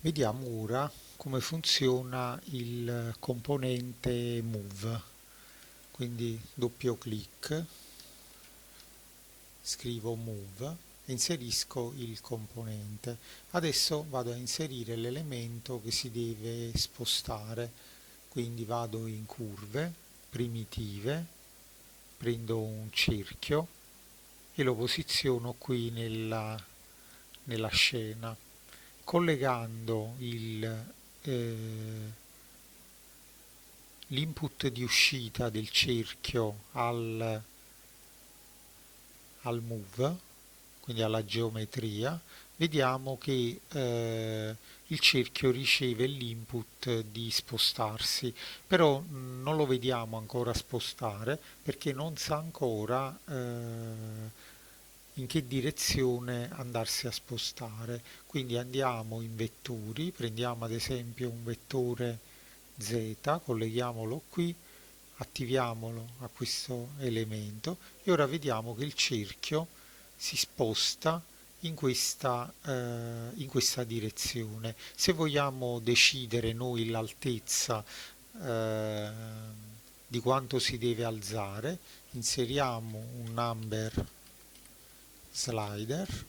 Vediamo ora come funziona il componente Move. Quindi doppio clic, scrivo Move e inserisco il componente. Adesso vado a inserire l'elemento che si deve spostare, quindi vado in curve, primitive, prendo un cerchio e lo posiziono qui nella scena, collegando l'input di uscita del cerchio al move, quindi alla geometria. Vediamo che il cerchio riceve l'input di spostarsi, però non lo vediamo ancora spostare perché non sa ancora in che direzione andarsi a spostare. Quindi andiamo in vettori, prendiamo ad esempio un vettore Z, colleghiamolo qui, attiviamolo a questo elemento e ora vediamo che il cerchio si sposta in questa direzione. Se vogliamo decidere noi l'altezza eh, di quanto si deve alzare, inseriamo un number slider,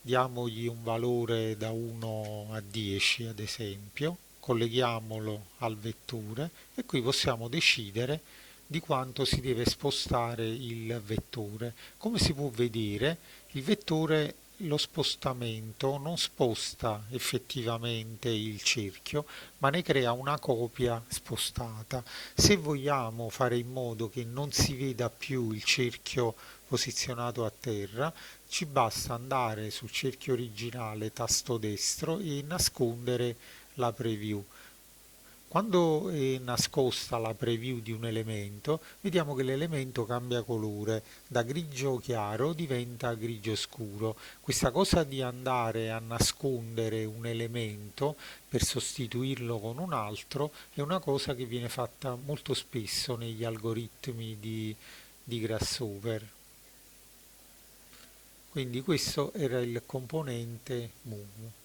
diamogli un valore da 1 a 10 ad esempio, colleghiamolo al vettore e qui possiamo decidere di quanto si deve spostare il vettore. Come si può vedere, il vettore, lo spostamento non sposta effettivamente il cerchio, ma ne crea una copia spostata. Se vogliamo fare in modo che non si veda più il cerchio posizionato a terra, ci basta andare sul cerchio originale, tasto destro e nascondere la preview. Quando è nascosta la preview di un elemento, vediamo che l'elemento cambia colore, da grigio chiaro diventa grigio scuro. Questa cosa di andare a nascondere un elemento per sostituirlo con un altro è una cosa che viene fatta molto spesso negli algoritmi di Grasshopper. Quindi questo era il componente Move.